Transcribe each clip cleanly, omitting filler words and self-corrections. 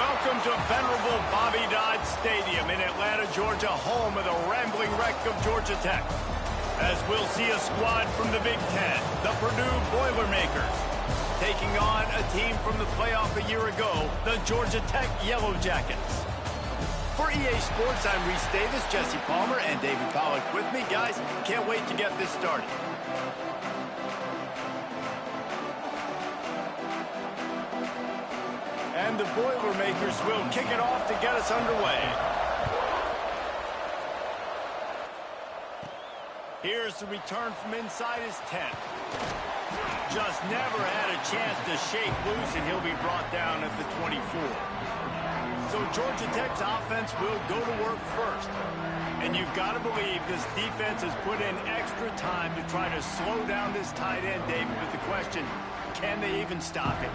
Welcome to venerable Bobby Dodd Stadium in Atlanta, Georgia, home of the rambling wreck of Georgia Tech. As we'll see a squad from the Big Ten, the Purdue Boilermakers, taking on a team from the playoff a year ago, the Georgia Tech Yellow Jackets. For EA Sports, I'm Reese Davis, Jesse Palmer, and David Pollack with me. Guys, can't wait to get this started. And the Boilermakers will kick it off to get us underway. Here's the return from inside his tent. Just never had a chance to shake loose, and he'll be brought down at the 24. So Georgia Tech's offense will go to work first. And you've got to believe this defense has put in extra time to try to slow down this tight end, David, with the question, can they even stop it?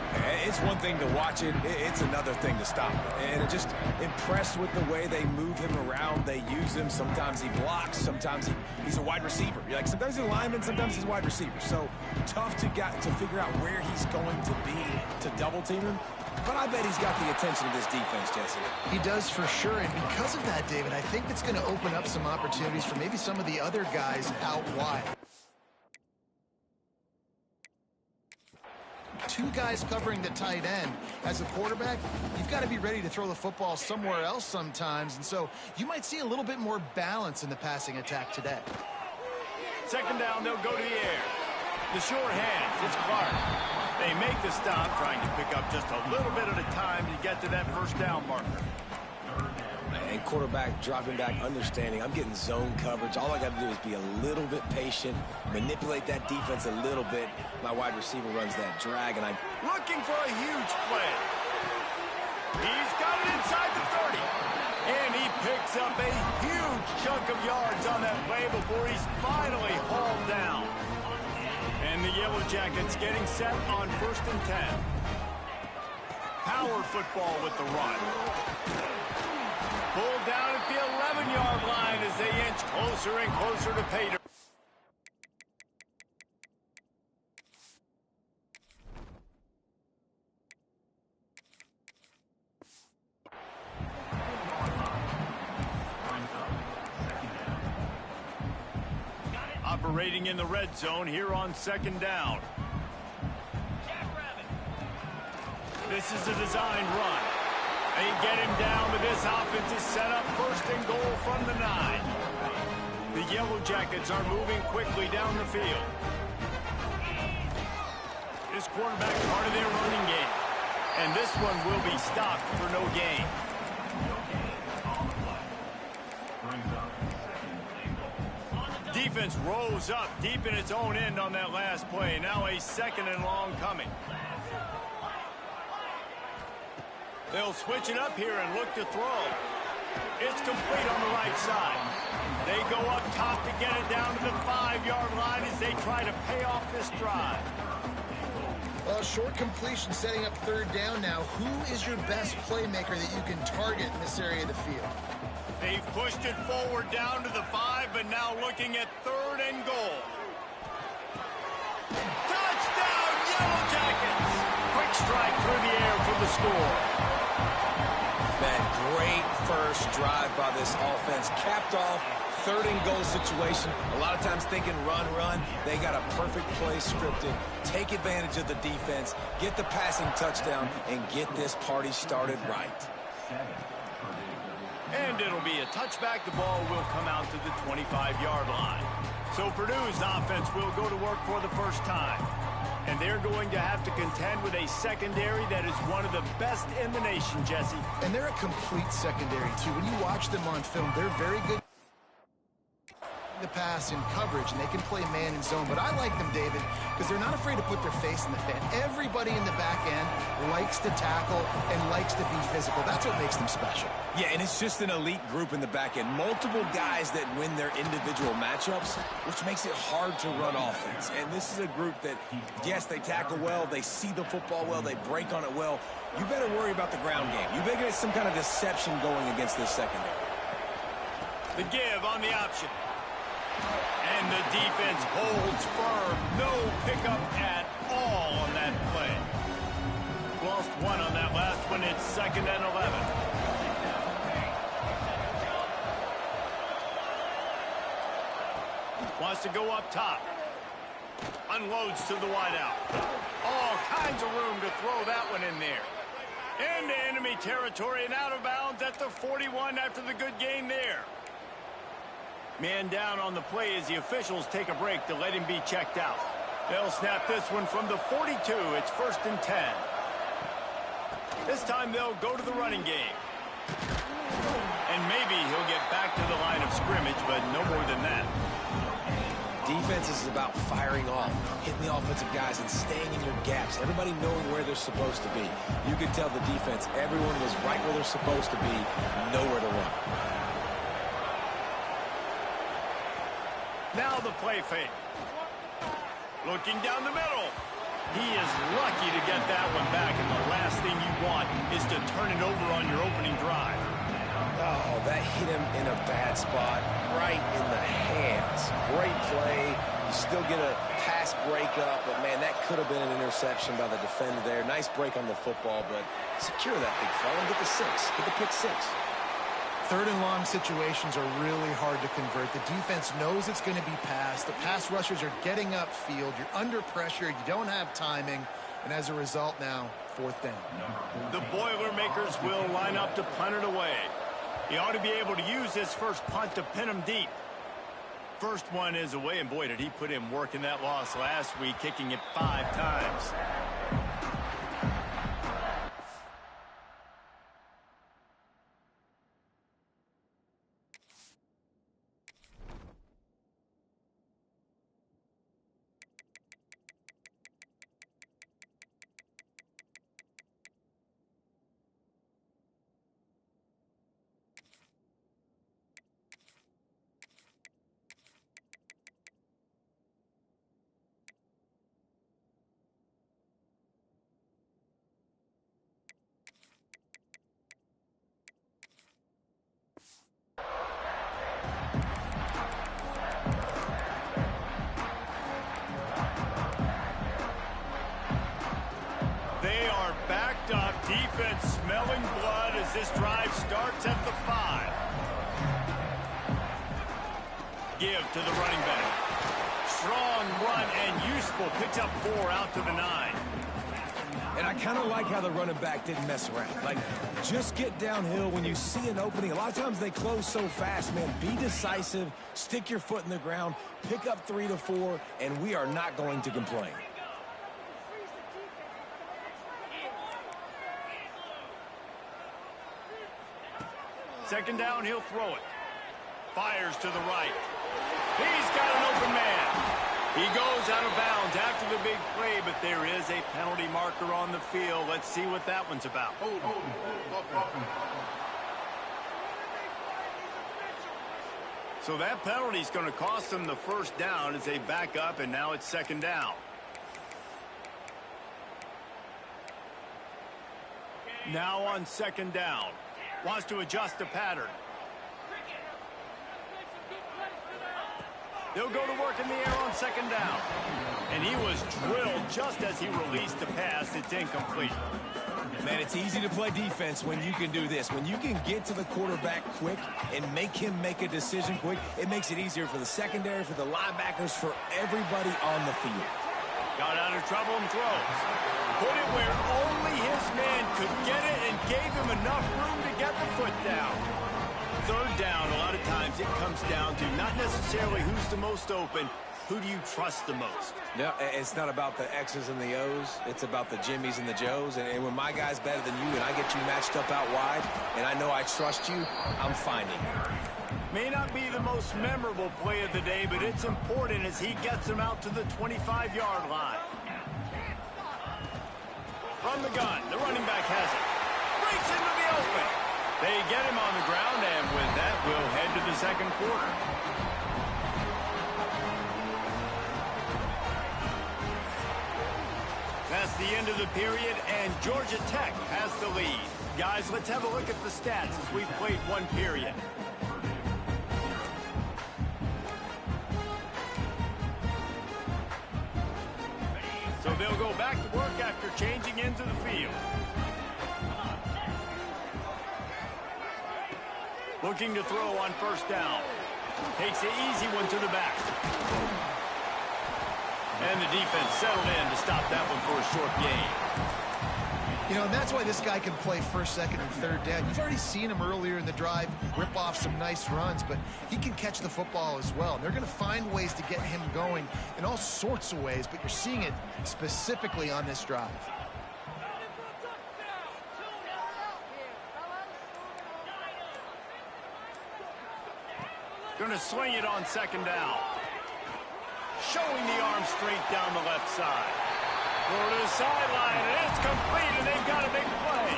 It's one thing to watch it. It's another thing to stop it. And I'm just impressed with the way they move him around. They use him. Sometimes he blocks. Sometimes he's a wide receiver. Like sometimes he's a lineman. Sometimes he's a wide receiver. So tough to figure out where he's going to be to double team him. But I bet he's got the attention of this defense, Jesse. He does for sure. And because of that, David, I think it's going to open up some opportunities for maybe some of the other guys out wide. Two guys covering the tight end. As a quarterback, you've got to be ready to throw the football somewhere else sometimes. And so you might see a little bit more balance in the passing attack today. Second down, they'll go to the air. The short hands, it's Clark. They make the stop, trying to pick up just a little bit at a time to get to that first down marker. And quarterback dropping back, understanding I'm getting zone coverage. All I got to do is be a little bit patient, manipulate that defense a little bit. My wide receiver runs that drag, and I'm looking for a huge play. He's got it inside the 30. And he picks up a huge chunk of yards on that play before he's finally hauled down. And the Yellow Jackets getting set on 1st and 10. Power football with the run. Pulled down at the 11-yard line as they inch closer and closer to pay dirt. Operating in the red zone here on 2nd down. This is a design run. They get him down, but this offense is set up 1st and goal from the 9. The Yellow Jackets are moving quickly down the field. This quarterback part of their running game. And this one will be stopped for no gain. Defense rose up deep in its own end on that last play. Now a 2nd and long coming. They'll switch it up here and look to throw. It's complete on the right side. They go up top to get it down to the 5-yard line as they try to pay off this drive. Well, short completion setting up 3rd down now. Who is your best playmaker that you can target in this area of the field? They've pushed it forward down to the 5, but now looking at 3rd and goal. Touchdown, Yellow Jackets! Quick strike through the air for the score. Man, great first drive by this offense. Capped off, 3rd and goal situation. A lot of times thinking run. They got a perfect play scripted. Take advantage of the defense, get the passing touchdown, and get this party started right. And it'll be a touchback. The ball will come out to the 25-yard line. So Purdue's offense will go to work for the first time. And they're going to have to contend with a secondary that is one of the best in the nation, Jesse. And they're a complete secondary, too. When you watch them on film, they're very good the pass in coverage, and they can play man and zone. But I like them, David, because they're not afraid to put their face in the fan. Everybody in the back end likes to tackle and likes to be physical. That's what makes them special. Yeah, and it's just an elite group in the back end. Multiple guys that win their individual matchups, which makes it hard to run offense. And this is a group that, yes, they tackle well, they see the football well, they break on it well. You better worry about the ground game. You better get some kind of deception going against this secondary. The give on the option. And the defense holds firm. No pickup at all on that play. lost one on that last one. It's 2nd and 11. Wants to go up top. Unloads to the wideout. All kinds of room to throw that one in there. Into enemy territory and out of bounds at the 41 after the good gain there. Man down on the play as the officials take a break to let him be checked out. They'll snap this one from the 42. It's 1st and 10. This time they'll go to the running game. And maybe he'll get back to the line of scrimmage, but no more than that. Defense is about firing off, hitting the offensive guys, and staying in your gaps. Everybody knowing where they're supposed to be. You could tell the defense, everyone was right where they're supposed to be, nowhere to run. Now the play fake. Looking down the middle. He is lucky to get that one back, and the last thing you want is to turn it over on your opening drive. Oh, that hit him in a bad spot, right in the hands. Great play. You still get a pass breakup, but, man, that could have been an interception by the defender there. Nice break on the football, but secure that big fella and get the 6. Get the pick 6. 3rd and long situations are really hard to convert. The defense knows it's going to be passed. The pass rushers are getting upfield. You're under pressure. You don't have timing. And as a result now, 4th down. The Boilermakers will line up to punt it away. He ought to be able to use this first punt to pin him deep. First one is away, and boy, did he put in work in that loss last week, kicking it 5 times. Defense smelling blood as this drive starts at the 5. Give to the running back. Strong run and useful. Picks up 4 out to the 9. And I kind of like how the running back didn't mess around. Like, just get downhill when you see an opening. A lot of times they close so fast, man. Be decisive. Stick your foot in the ground. Pick up 3 to 4, and we are not going to complain. Second down, he'll throw it. Fires to the right. He's got an open man. He goes out of bounds after the big play, but there is a penalty marker on the field. Let's see what that one's about. So that penalty is going to cost them the first down as they back up, and now it's second down. Now on second down. Wants to adjust the pattern. He'll go to work in the air on second down. And he was drilled just as he released the pass. It's incomplete. Man, it's easy to play defense when you can do this. When you can get to the quarterback quick and make him make a decision quick, it makes it easier for the secondary, for the linebackers, for everybody on the field. Got out of trouble and throws. Put it where only his man could get it and gave him enough room to get the foot down. Third down, a lot of times it comes down to not necessarily who's the most open, who do you trust the most? No, it's not about the X's and the O's. It's about the Jimmys and the Joes. And when my guy's better than you and I get you matched up out wide and I know I trust you, I'm finding you. May not be the most memorable play of the day, but it's important as he gets him out to the 25-yard line. From the gun, the running back has it. Breaks into the open. They get him on the ground, and with that, we'll head to the second quarter. That's the end of the period, and Georgia Tech has the lead. Guys, let's have a look at the stats as we've played one period. So So they'll go back to work after changing into the field. Looking to throw on first down. Takes the easy one to the back. And the defense settled in to stop that one for a short gain. You know, and that's why this guy can play first, second, and third down. You've already seen him earlier in the drive rip off some nice runs, but he can catch the football as well. And they're going to find ways to get him going in all sorts of ways, but you're seeing it specifically on this drive. Going to swing it on second down. Showing the arm strength down the left side. Go to the sideline, and it's complete, and they've got a big play.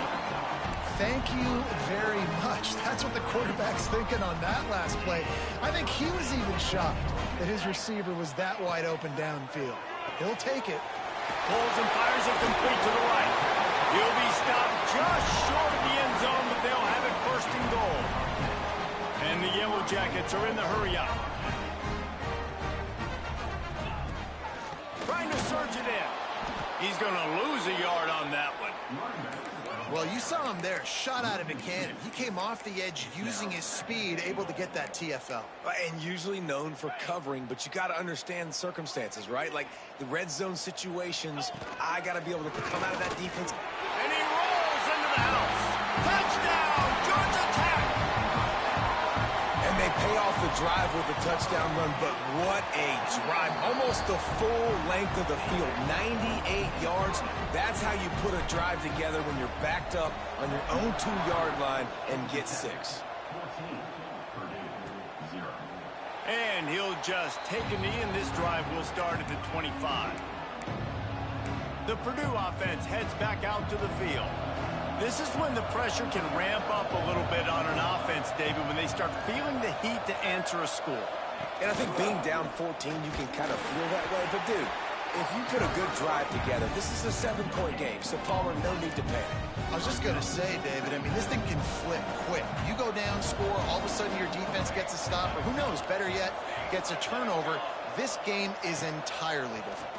Thank you very much. That's what the quarterback's thinking on that last play. I think he was even shocked that his receiver was that wide open downfield. He'll take it. Pulls and fires it complete to the right. He'll be stopped just short of the end zone, but they'll have it first and goal. And the Yellow Jackets are in the hurry-up. Trying to surge it in. He's going to lose a yard on that one. Well, you saw him there, shot out of a cannon. He came off the edge using his speed, able to get that TFL. And usually known for covering, but you got to understand the circumstances, right? Like the red zone situations, I got to be able to come out of that defense. And he rolls into the house. Touchdown, Georgia Tech! And they pay off the drive with a touchdown run, but what a drive. Almost the full length of the field, 98 yards. That's how you put a drive together when you're backed up on your own 2-yard line and get 6. And he'll just take a knee, and this drive will start at the 25. The Purdue offense heads back out to the field. This is when the pressure can ramp up a little bit on an offense, David, when they start feeling the heat to answer a score. And I think being down 14, you can kind of feel that way. But, dude, if you put a good drive together, this is a 7-point game, so Palmer, no need to panic. I was just going to say, David, I mean, this thing can flip quick. You go down, score, all of a sudden your defense gets a stop, or who knows, better yet, gets a turnover. This game is entirely different.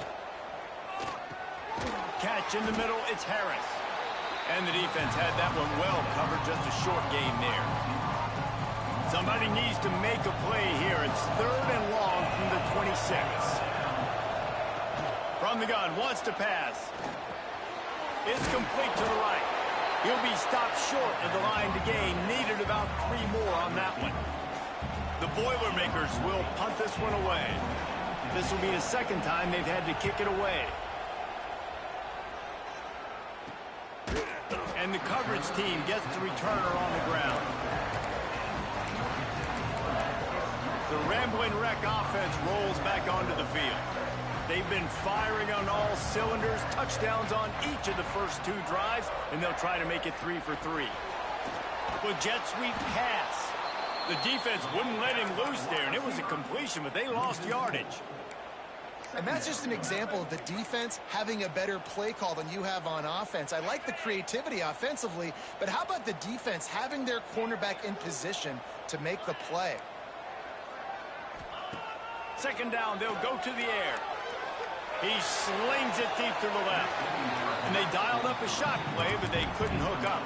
Catch in the middle, it's Harris. And the defense had that one well covered, just a short gain there. Somebody needs to make a play here. It's 3rd and long from the 26. From the gun, wants to pass. It's complete to the right. He'll be stopped short of the line to gain. Needed about 3 more on that one. The Boilermakers will punt this one away. This will be the second time they've had to kick it away. And the coverage team gets the returner on the ground. The Rambling Wreck offense rolls back onto the field. They've been firing on all cylinders, touchdowns on each of the first 2 drives, and they'll try to make it 3 for 3. Well, jet sweep pass. The defense wouldn't let him loose there, and it was a completion, but they lost yardage. And that's just an example of the defense having a better play call than you have on offense. I like the creativity offensively, but how about the defense having their cornerback in position to make the play? Second down, they'll go to the air. He slings it deep to the left. And they dialed up a shot play, but they couldn't hook up.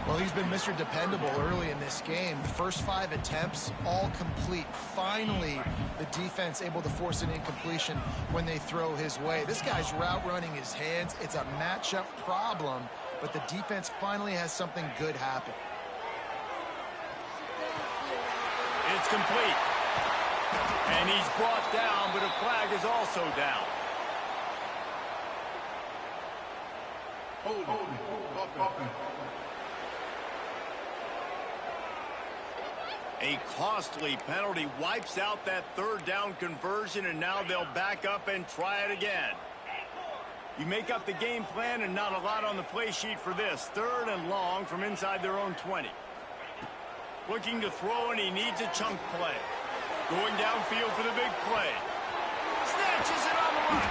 Well, he's been Mr. Dependable early in this game. The first 5 attempts, all complete. Finally, the defense able to force an incompletion when they throw his way. This guy's route running his hands. It's a matchup problem, but the defense finally has something good happen. It's complete. And he's brought down, but a flag is also down. A costly penalty wipes out that 3rd down conversion, and now they'll back up and try it again. You make up the game plan, and not a lot on the play sheet for this. 3rd and long from inside their own 20. Looking to throw, and he needs a chunk play. Going downfield for the big play. Snatches it on the run.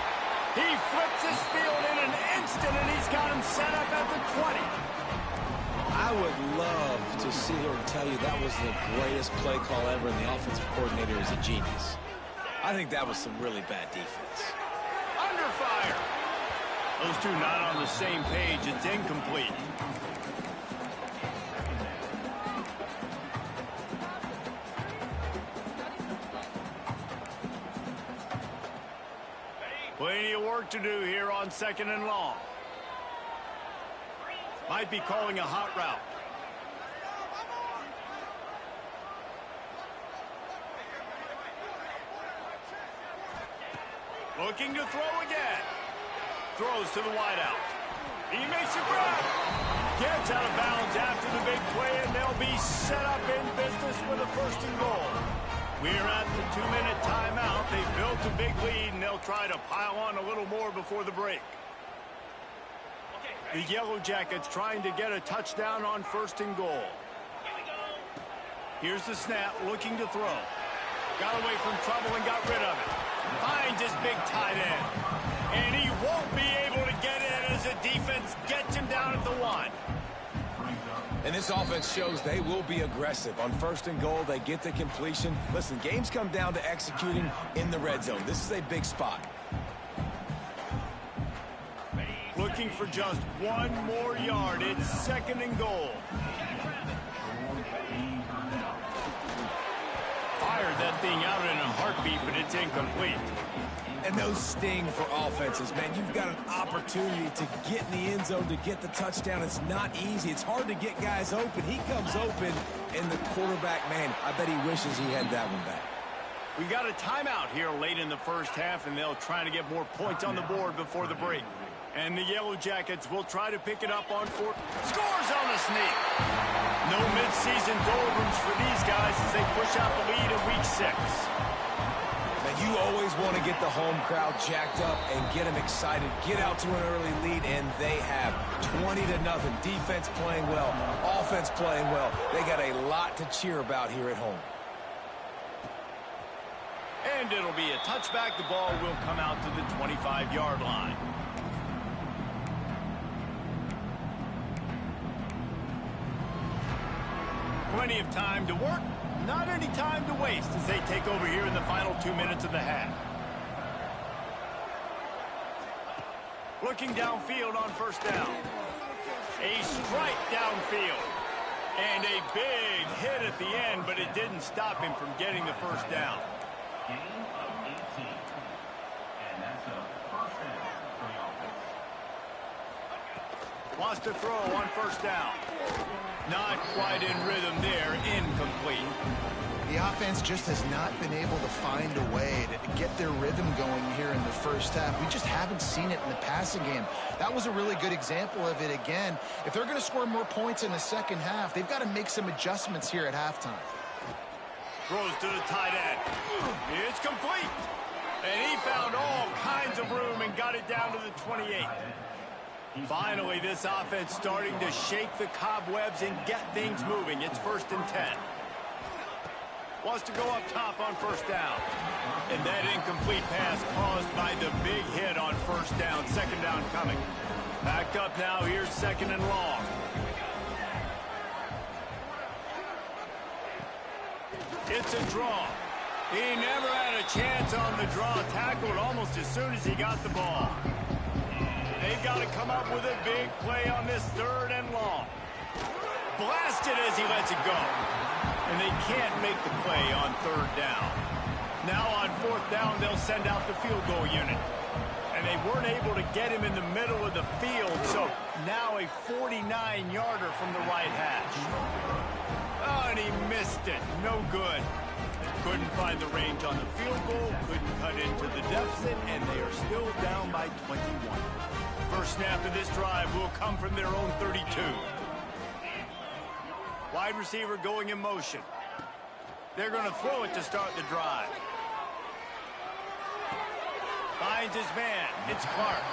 He flips his field in an instant, and he's got him set up at the 20. I would love to sit here and tell you that was the greatest play call ever, and the offensive coordinator is a genius. I think that was some really bad defense. Under fire. Those two not on the same page. It's incomplete. Plenty of work to do here on 2nd and long. Might be calling a hot route. Looking to throw again. Throws to the wideout. He makes a grab. Gets out of bounds after the big play, and they'll be set up in business with a 1st and goal. We're at the 2-minute timeout. They've built a big lead, and they'll try to pile on a little more before the break. The Yellow Jackets trying to get a touchdown on 1st and goal. Here's the snap, looking to throw. Got away from trouble and got rid of it. Finds his big tight end. And he won't be able to get in as the defense gets him down at the 1. And this offense shows they will be aggressive. On 1st and goal, they get the completion. Listen, games come down to executing in the red zone. This is a big spot. Looking for just 1 more yard. It's 2nd and goal. Fired that thing out in a heartbeat, but it's incomplete. And those sting for offenses, man. You've got an opportunity to get in the end zone to get the touchdown. It's not easy. It's hard to get guys open. He comes open, and the quarterback, man, I bet he wishes he had that one back. We got a timeout here late in the 1st half, and they'll try to get more points on the board before the break. And the Yellow Jackets will try to pick it up on 4th. Scores on the sneak. No midseason doldrums for these guys as they push out the lead in week 6. Now, you always want to get the home crowd jacked up and get them excited. Get out to an early lead, and they have 20-0. Defense playing well, offense playing well. They got a lot to cheer about here at home. And it'll be a touchback. The ball will come out to the 25-yard line. Plenty of time to work, not any time to waste as they take over here in the final 2 minutes of the half. Looking downfield on 1st down. A strike downfield. And a big hit at the end, but it didn't stop him from getting the 1st down. Wants to throw on 1st down. Not quite in rhythm there, incomplete. The offense just has not been able to find a way to get their rhythm going here in the 1st half. We just haven't seen it in the passing game. That was a really good example of it again. If they're going to score more points in the 2nd half, they've got to make some adjustments here at halftime. Throws to the tight end. It's complete. And he found all kinds of room and got it down to the 28. Finally, this offense starting to shake the cobwebs and get things moving. It's 1st and 10. Wants to go up top on 1st down. And that incomplete pass caused by the big hit on 1st down. 2nd down coming. Back up now. Here's 2nd and long. It's a draw. He never had a chance on the draw. Tackled almost as soon as he got the ball. They've got to come up with a big play on this 3rd and long. Blasted as he lets it go. And they can't make the play on 3rd down. Now on 4th down, they'll send out the field goal unit. And they weren't able to get him in the middle of the field, so now a 49-yarder from the right hash. Oh, and he missed it. No good. Couldn't find the range on the field goal, couldn't cut into the deficit, and they are still down by 21. First snap of this drive will come from their own 32. Wide receiver going in motion. They're going to throw it to start the drive. Finds his man. It's Clark.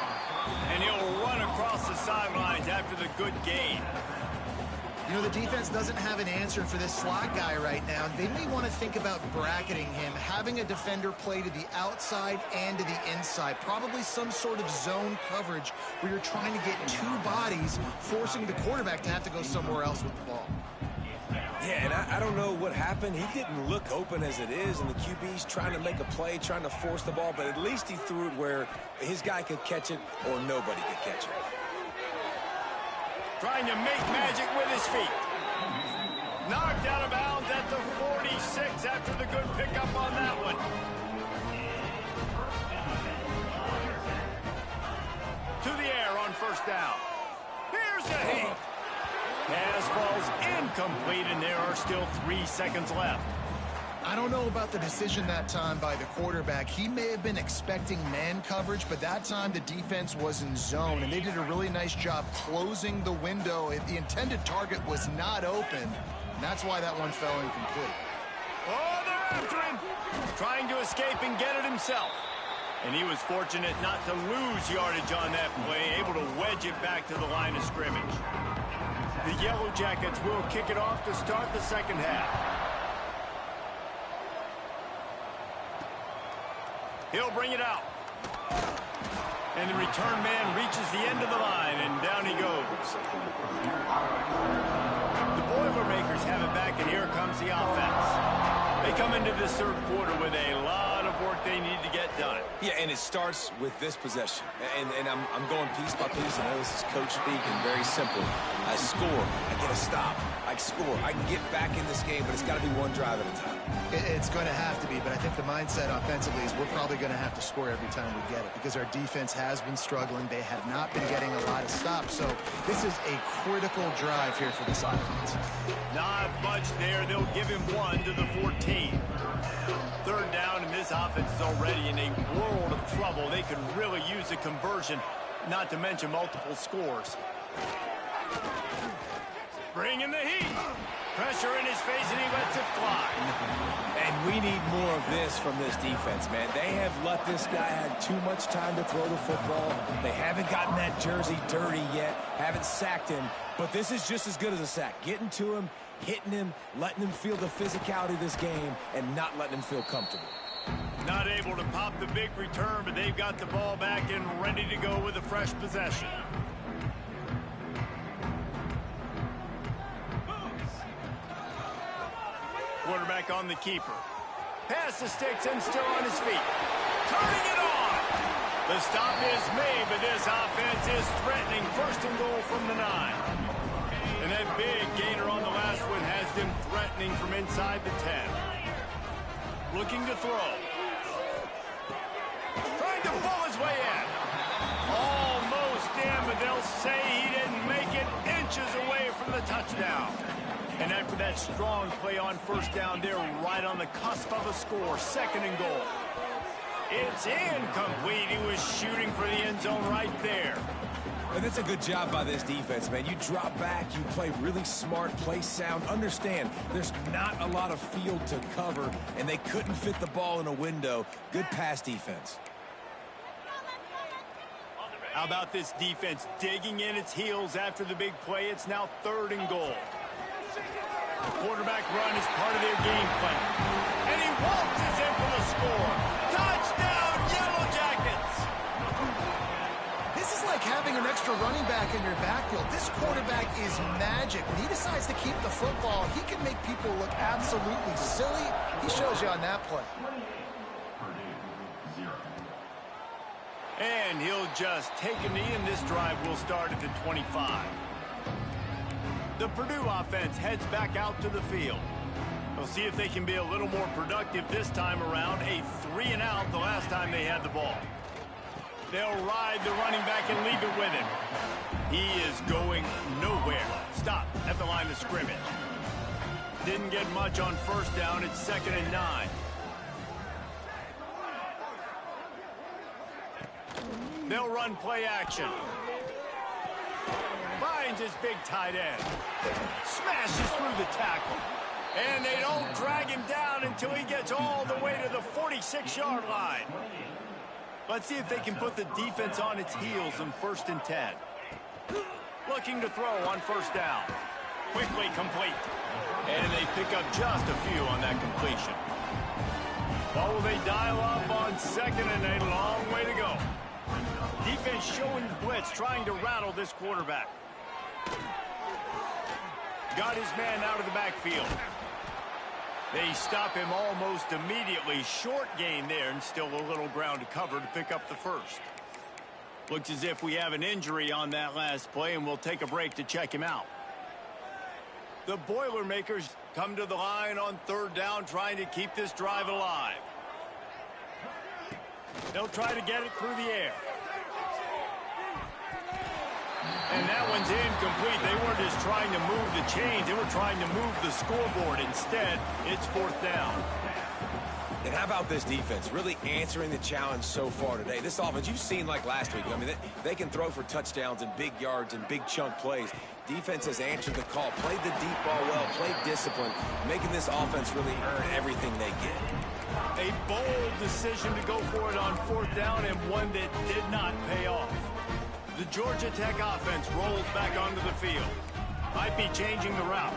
And he'll run across the sidelines after the good gain. You know, the defense doesn't have an answer for this slot guy right now. They may want to think about bracketing him, having a defender play to the outside and to the inside. Probably some sort of zone coverage where you're trying to get 2 bodies, forcing the quarterback to have to go somewhere else with the ball. Yeah, and I don't know what happened. He didn't look open as it is, and the QB's trying to make a play, trying to force the ball, but at least he threw it where his guy could catch it or nobody could catch it. Trying to make magic with his feet. Knocked out of bounds at the 46 after the good pickup on that one. To the air on first down. Here's a hit. Pass falls incomplete, and there are still 3 seconds left. I don't know about the decision that time by the quarterback. He may have been expecting man coverage, but that time the defense was in zone, and they did a really nice job closing the window. If the intended target was not open, and that's why that one fell incomplete. Oh, they're after him. Trying to escape and get it himself. And he was fortunate not to lose yardage on that play, able to wedge it back to the line of scrimmage. The Yellow Jackets will kick it off to start the second half. He'll bring it out. And the return man reaches the end of the line, and down he goes. The Boilermakers have it back, and here comes the offense. They come into this third quarter with a lot of work they need to get done. Yeah, and it starts with this possession. And I'm going piece by piece. I know this is coach speak and very simple. I score. I get a stop. I score. I can get back in this game, but it's got to be one drive at a time. It's going to have to be, but I think the mindset offensively is we're probably going to have to score every time we get it because our defense has been struggling. They have not been getting a lot of stops, so this is a critical drive here for this offense. Not much there. They'll give him one to the 14. Third down, and this offense is already in a world of trouble. They could really use a conversion, not to mention multiple scores. Bring in the heat. Pressure in his face, and he lets it fly. And we need more of this from this defense, man. They have let this guy have too much time to throw the football. They haven't gotten that jersey dirty yet, haven't sacked him, but this is just as good as a sack. Getting to him, hitting him, letting him feel the physicality of this game, and not letting him feel comfortable. Not able to pop the big return, but they've got the ball back and ready to go with a fresh possession. Quarterback on the keeper. Pass the sticks and still on his feet. Turning it on. The stop is made, but this offense is threatening. First and goal from the 9. And that big gainer on the last one has them threatening from inside the 10. Looking to throw. Trying to pull his way in. Almost in, but they'll say he didn't make it, inches away from the touchdown. And after that strong play on first down, they're right on the cusp of a score. Second and goal. It's incomplete. He was shooting for the end zone right there. And that's a good job by this defense, man. You drop back, you play really smart, play sound. Understand, there's not a lot of field to cover, and they couldn't fit the ball in a window. Good pass defense. How about this defense digging in its heels after the big play? It's now third and goal. Quarterback run is part of their game plan. And he waltzes in for the score. Touchdown, Yellow Jackets! This is like having an extra running back in your backfield. This quarterback is magic. When he decides to keep the football, he can make people look absolutely silly. He shows you on that play. And he'll just take a knee, and this drive will start at the 25. The Purdue offense heads back out to the field. We'll see if they can be a little more productive this time around. A 3-and-out the last time they had the ball. They'll ride the running back and leave it with him. He is going nowhere. Stop at the line of scrimmage. Didn't get much on first down. It's 2nd and 9. They'll run play action. Finds his big tight end. Smashes through the tackle. And they don't drag him down until he gets all the way to the 46-yard line. Let's see if they can put the defense on its heels in 1st and 10. Looking to throw on first down. Quickly complete. And they pick up just a few on that completion. What will they dial up on 2nd and a long way to go? Defense showing blitz, trying to rattle this quarterback. Got his man out of the backfield. They stop him almost immediately. Short gain there and still a little ground to cover to pick up the first. Looks as if we have an injury on that last play, and we'll take a break to check him out. The Boilermakers come to the line on third down, trying to keep this drive alive. They'll try to get it through the air. And that one's incomplete. They weren't just trying to move the chains. They were trying to move the scoreboard. Instead, it's fourth down. And how about this defense? Really answering the challenge so far today. This offense, you've seen like last week. I mean, they can throw for touchdowns and big yards and big chunk plays. Defense has answered the call, played the deep ball well, played discipline, making this offense really earn everything they get. A bold decision to go for it on fourth down, and one that did not pay off. The Georgia Tech offense rolls back onto the field. Might be changing the route.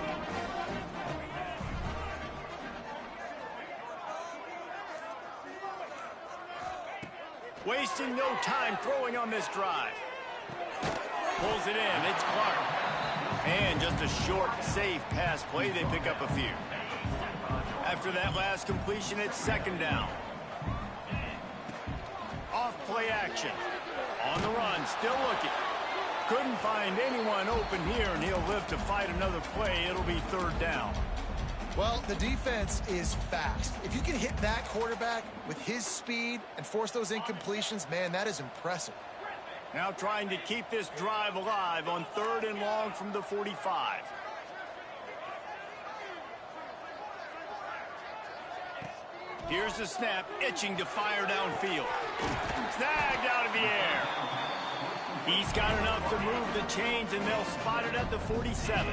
Wasting no time throwing on this drive. Pulls it in. It's Clark. And just a short, safe pass play. They pick up a few. After that last completion, it's second down. Off play action. On the run, still looking. Couldn't find anyone open here, and he'll live to fight another play. It'll be third down. Well, the defense is fast. If you can hit that quarterback with his speed and force those incompletions, man, that is impressive. Now trying to keep this drive alive on third and long from the 45. Here's the snap, itching to fire downfield. Snagged out of the air. He's got enough to move the chains, and they'll spot it at the 47.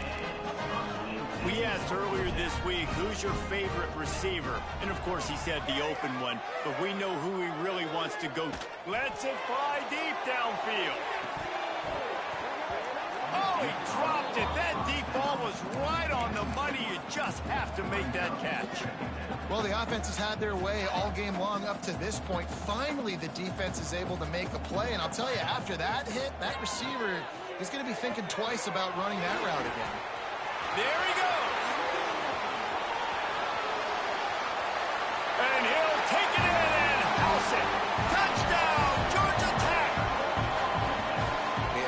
We asked earlier this week, who's your favorite receiver? And, of course, he said the open one, but we know who he really wants to go. Lets it fly deep downfield. Oh, he dropped it. That deep ball was right on the money. You just have to make that catch. Well, the offense has had their way all game long up to this point. Finally, the defense is able to make a play. And I'll tell you, after that hit, that receiver is going to be thinking twice about running that route again. There he goes. And he'll take it in and house it. Touchdown, Georgia Tech.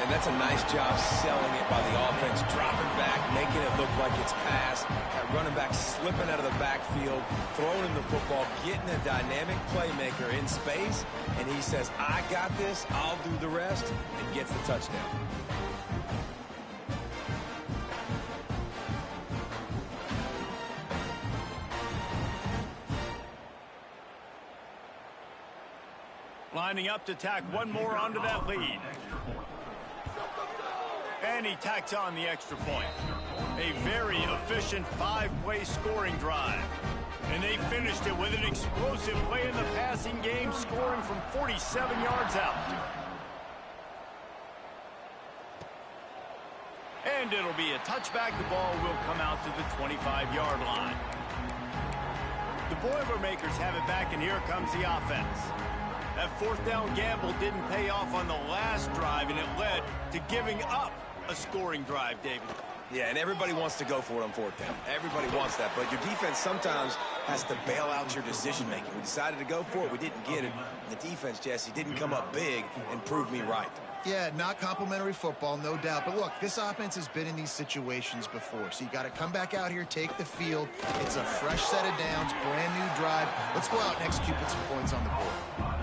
And that's a nice job selling it by the offense, dropping back, making it look like it's pass. That running back slipping out of the backfield, throwing him the football, getting a dynamic playmaker in space, and he says, I got this, I'll do the rest, and gets the touchdown. Lining up to tack one more onto that lead. And he tacks on the extra point. A very efficient five-play scoring drive. And they finished it with an explosive play in the passing game, scoring from 47 yards out. And it'll be a touchback. The ball will come out to the 25-yard line. The Boilermakers have it back, and here comes the offense. That fourth down gamble didn't pay off on the last drive, and it led to giving up a scoring drive, David. Yeah, and everybody wants to go for it on fourth down. Everybody wants that, but your defense sometimes has to bail out your decision-making. We decided to go for it. We didn't get it. The defense, Jesse, didn't come up big and prove me right. Yeah, not complimentary football, no doubt. But look, this offense has been in these situations before. So you got to come back out here, take the field. It's a fresh set of downs, brand new drive. Let's go out and execute, put some points on the board.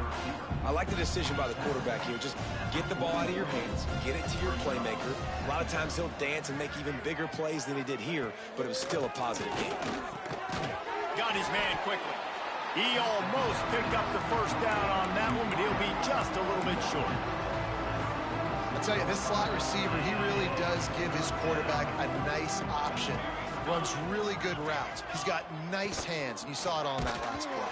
I like the decision by the quarterback here. Just get the ball out of your hands, get it to your playmaker. A lot of times he'll dance and make even bigger plays than he did here, but it was still a positive game. Got his man quickly. He almost picked up the first down on that one, but he'll be just a little bit short. I'll tell you, this slot receiver, he really does give his quarterback a nice option. Runs really good routes. He's got nice hands, and you saw it on that last play.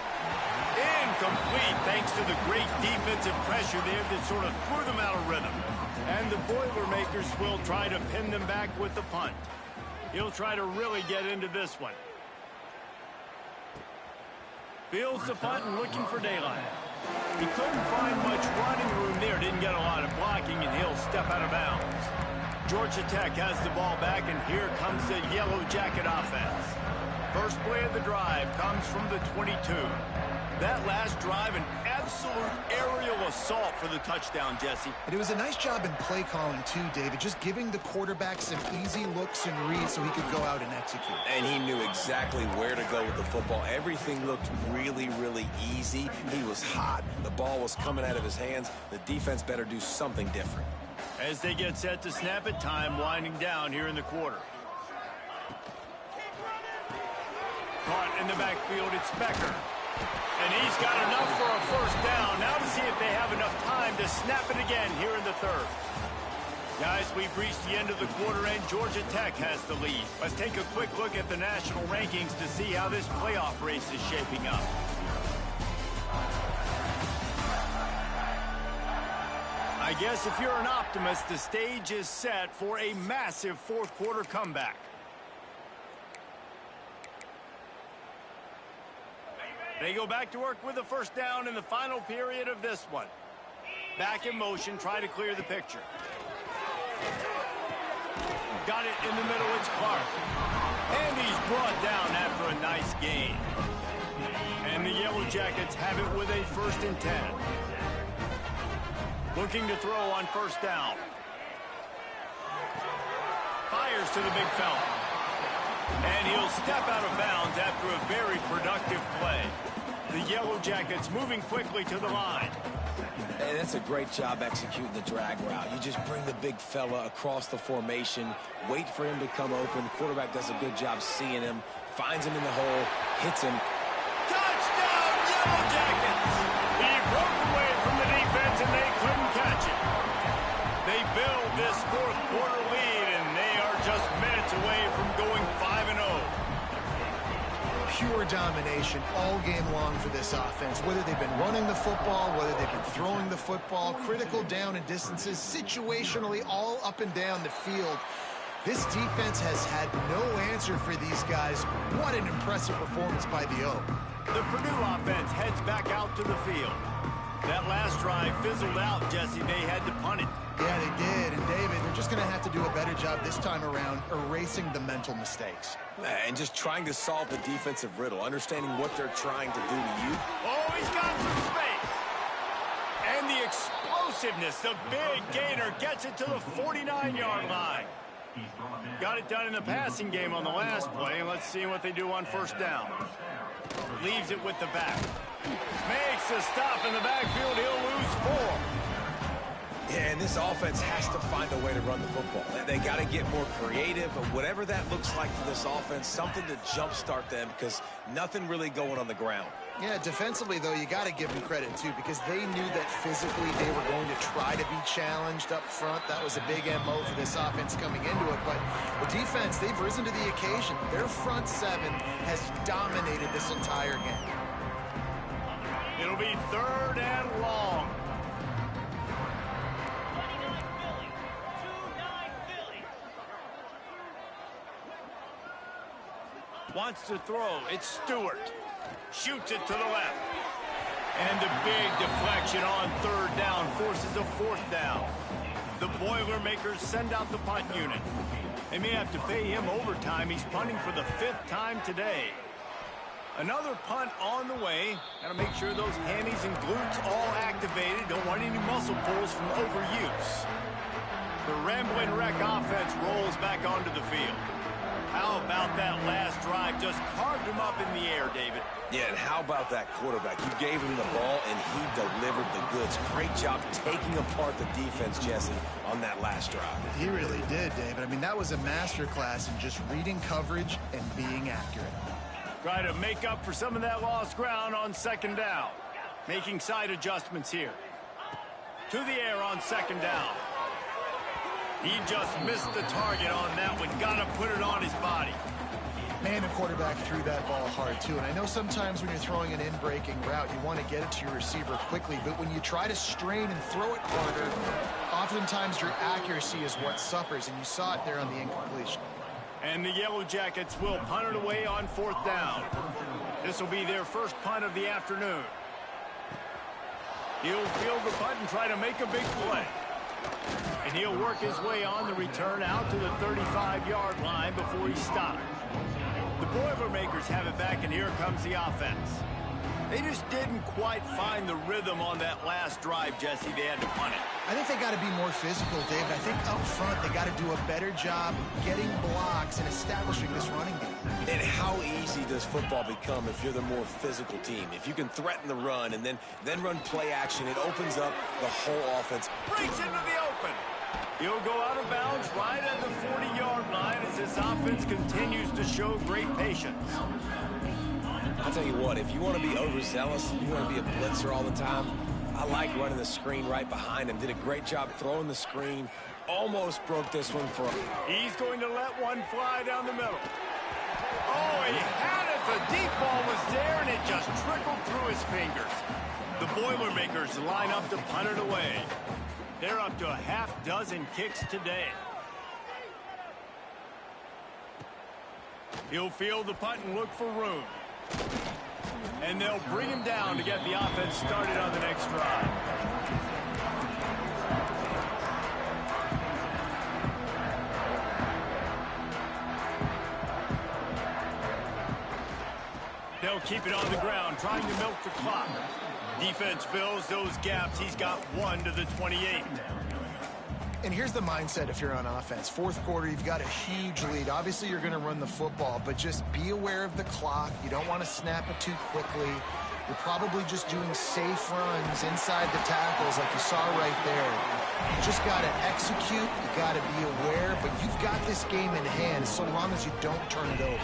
Incomplete, thanks to the great defensive pressure there that sort of threw them out of rhythm. And the Boilermakers will try to pin them back with the punt. He'll try to really get into this one. Fields the punt and looking for daylight. He couldn't find much running room there. Didn't get a lot of blocking, and he'll step out of bounds. Georgia Tech has the ball back, and here comes the Yellow Jacket offense. First play of the drive comes from the 22. That last drive, an absolute aerial assault for the touchdown, Jesse. And it was a nice job in play calling, too, David, just giving the quarterback some easy looks and reads so he could go out and execute. And he knew exactly where to go with the football. Everything looked really, really easy. He was hot. The ball was coming out of his hands. The defense better do something different. As they get set to snap it, time winding down here in the quarter. Caught in the backfield, it's Becker. And he's got enough for a first down. Now to see if they have enough time to snap it again here in the third. Guys, we've reached the end of the quarter, and Georgia Tech has the lead. Let's take a quick look at the national rankings to see how this playoff race is shaping up. I guess if you're an optimist, the stage is set for a massive fourth quarter comeback. They go back to work with a first down in the final period of this one. Back in motion, try to clear the picture. Got it in the middle, it's Clark. And he's brought down after a nice gain. And the Yellow Jackets have it with a 1st and 10. Looking to throw on first down. Fires to the big fella. And he'll step out of bounds after a very productive play. The Yellow Jackets moving quickly to the line. And that's a great job executing the drag route. You just bring the big fella across the formation, wait for him to come open. The quarterback does a good job seeing him, finds him in the hole, hits him. Touchdown, Yellow Jackets! He broke away from the defense and they couldn't catch it. They build this fourth quarter lead and they are just minutes away from going 5-0. Pure domination all game long for this offense. Whether they've been running the football, whether they've been throwing the football, critical down and distances, situationally all up and down the field. This defense has had no answer for these guys. What an impressive performance by the O. The Purdue offense heads back out to the field. That last drive fizzled out, Jesse. They had to punt it. Yeah, they did. And, David, they're just going to have to do a better job this time around erasing the mental mistakes. And just trying to solve the defensive riddle, understanding what they're trying to do to you. Oh, he's got some space. And the explosiveness, the big gainer gets it to the 49-yard line. Got it done in the passing game on the last play. Let's see what they do on first down. Leaves it with the back. Makes a stop in the backfield. He'll lose 4. Yeah, and this offense has to find a way to run the football. They got to get more creative, but whatever that looks like for this offense, something to jumpstart them because nothing really going on the ground. Yeah, defensively, though, you got to give them credit, too, because they knew that physically they were going to try to be challenged up front. That was a big MO for this offense coming into it. But the defense, they've risen to the occasion. Their front seven has dominated this entire game. It'll be 3rd and long. Wants to throw. It's Stewart. Shoots it to the left. And the big deflection on 3rd down forces a 4th down. The Boilermakers send out the punt unit. They may have to pay him overtime. He's punting for the 5th time today. Another punt on the way. Got to make sure those hammies and glutes all activated. Don't want any muscle pulls from overuse. The Rambling Wreck offense rolls back onto the field. How about that last drive? Just carved him up in the air, David. Yeah, and how about that quarterback? You gave him the ball, and he delivered the goods. Great job taking apart the defense, Jesse, on that last drive. He really did, David. I mean, that was a masterclass in just reading coverage and being accurate. Try to make up for some of that lost ground on 2nd down. Making side adjustments here. To the air on 2nd down. He just missed the target on that one. Got to put it on his body. Man, the quarterback threw that ball hard, too. And I know sometimes when you're throwing an in-breaking route, you want to get it to your receiver quickly. But when you try to strain and throw it harder, oftentimes your accuracy is what suffers. And you saw it there on the incompletion. And the Yellow Jackets will punt it away on 4th down. This will be their first punt of the afternoon. He'll field the punt and try to make a big play. And he'll work his way on the return out to the 35-yard line before he stopped. The Boilermakers have it back, and here comes the offense. They just didn't quite find the rhythm on that last drive, Jesse. They had to punt it. I think they got to be more physical, David. I think up front they got to do a better job getting blocks and establishing this running game. And how easy does football become if you're the more physical team? If you can threaten the run and then run play action, it opens up the whole offense. Breaks into the open. He'll go out of bounds right at the 40-yard line as this offense continues to show great patience. I'll tell you what, if you want to be overzealous, you want to be a blitzer all the time, I like running the screen right behind him. Did a great job throwing the screen. Almost broke this one for him. He's going to let one fly down the middle. Oh, he had it. The deep ball was there, and it just trickled through his fingers. The Boilermakers line up to punt it away. They're up to a half dozen kicks today. He'll field the punt and look for room. And they'll bring him down to get the offense started on the next drive. They'll keep it on the ground, trying to milk the clock. Defense fills those gaps. He's got one to the 28. And here's the mindset if you're on offense. Fourth quarter, you've got a huge lead. Obviously, you're going to run the football, but just be aware of the clock. You don't want to snap it too quickly. You're probably just doing safe runs inside the tackles like you saw right there. You just got to execute. You got to be aware, but you've got this game in hand so long as you don't turn it over.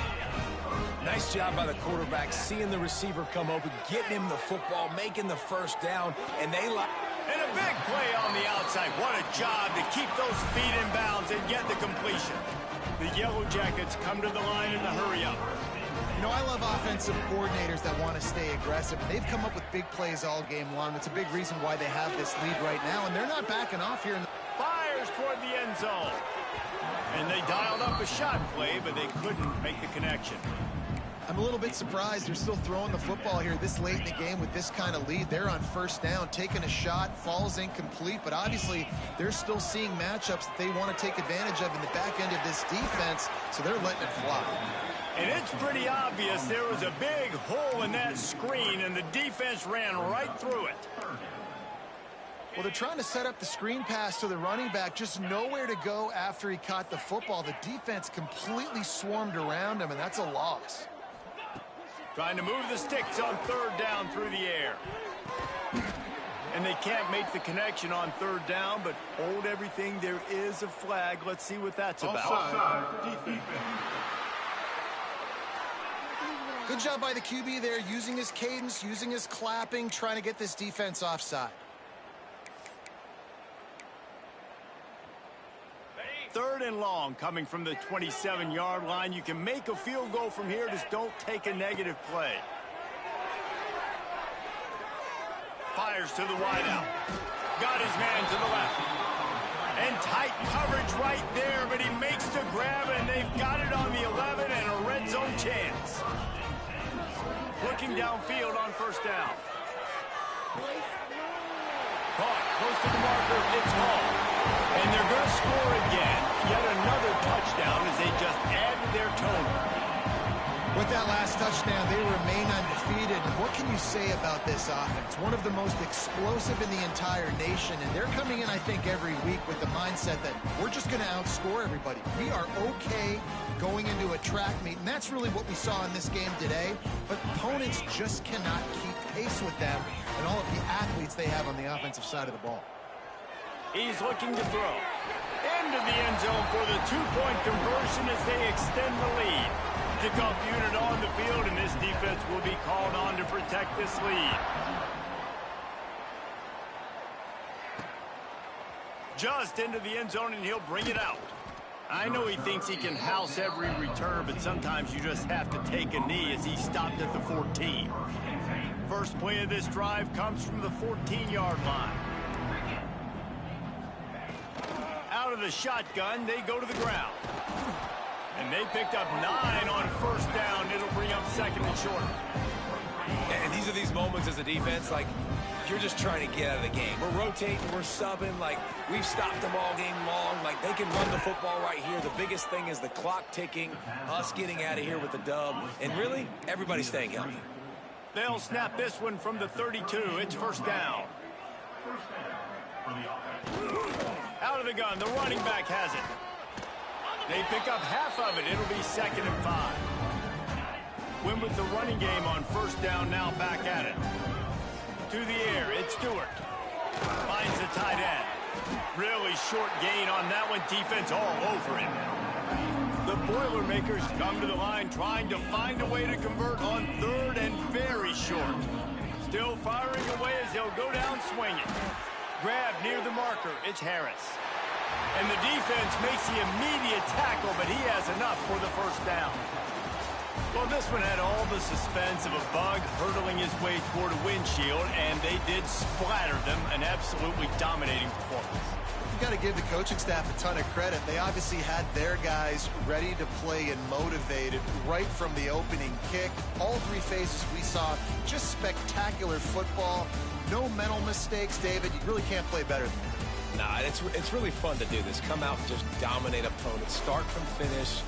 Nice job by the quarterback, seeing the receiver come open, getting him the football, making the first down, and they like. And a big play on the outside. What a job to keep those feet in bounds and get the completion. The Yellow Jackets come to the line in the hurry-up. You know, I love offensive coordinators that want to stay aggressive. They've come up with big plays all game long. It's a big reason why they have this lead right now, and they're not backing off here. Fires toward the end zone. And they dialed up a shot play, but they couldn't make the connection. I'm a little bit surprised they're still throwing the football here this late in the game with this kind of lead. They're on first down, taking a shot, falls incomplete, but obviously they're still seeing matchups that they want to take advantage of in the back end of this defense, so they're letting it fly. And it's pretty obvious there was a big hole in that screen, and the defense ran right through it. Well, they're trying to set up the screen pass to the running back, just nowhere to go after he caught the football. The defense completely swarmed around him, and that's a loss. Trying to move the sticks on third down through the air. And they can't make the connection on third down, but hold everything. There is a flag. Let's see what that's about. Good job by the QB there, using his cadence, using his clapping, trying to get this defense offside. Third and long coming from the 27-yard line. You can make a field goal from here. Just don't take a negative play. Fires to the wideout. Got his man to the left. And tight coverage right there, but he makes the grab, and they've got it on the 11 and a red zone chance. Looking downfield on first down. Caught close to the marker. It's Hall. And they're going to score again. Yet another touchdown as they just add to their total. With that last touchdown, they remain undefeated. What can you say about this offense? One of the most explosive in the entire nation, and they're coming in, I think, every week with the mindset that we're just going to outscore everybody. We are okay going into a track meet, and that's really what we saw in this game today. But opponents just cannot keep pace with them and all of the athletes they have on the offensive side of the ball. He's looking to throw. Into the end zone for the two-point conversion as they extend the lead. Kickoff unit on the field, and this defense will be called on to protect this lead. Just into the end zone, and he'll bring it out. I know he thinks he can house every return, but sometimes you just have to take a knee as he stopped at the 14. First play of this drive comes from the 14-yard line. Out of the shotgun, they go to the ground. And they picked up 9 on first down. It'll bring up second and short. And these are these moments as a defense, like, you're just trying to get out of the game. We're rotating, we're subbing, like we've stopped them all game long. Like they can run the football right here. The biggest thing is the clock ticking, us getting out of here with the dub, and really, everybody staying healthy. They'll snap this one from the 32. It's first down. Out of the gun, the running back has it. They pick up half of it. It'll be 2nd and 5. Win with the running game on first down, now back at it. To the air, it's Stewart. Finds the tight end. Really short gain on that one. Defense all over him. The Boilermakers come to the line trying to find a way to convert on 3rd and very short. Still firing away as he'll go down swinging. Grab near the marker. It's Harris. And the defense makes the immediate tackle, but he has enough for the first down. Well, this one had all the suspense of a bug hurtling his way toward a windshield, and they did splatter them. An absolutely dominating performance. You got to give the coaching staff a ton of credit. They obviously had their guys ready to play and motivated right from the opening kick. All 3 phases we saw, just spectacular football. No mental mistakes, David. You really can't play better than that. Nah, it's really fun to do this. Come out and just dominate opponents. Start from finish.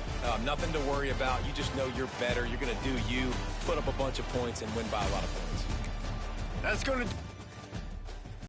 Nothing to worry about. You just know you're better. You're going to do you, put up a bunch of points, and win by a lot of points. That's going to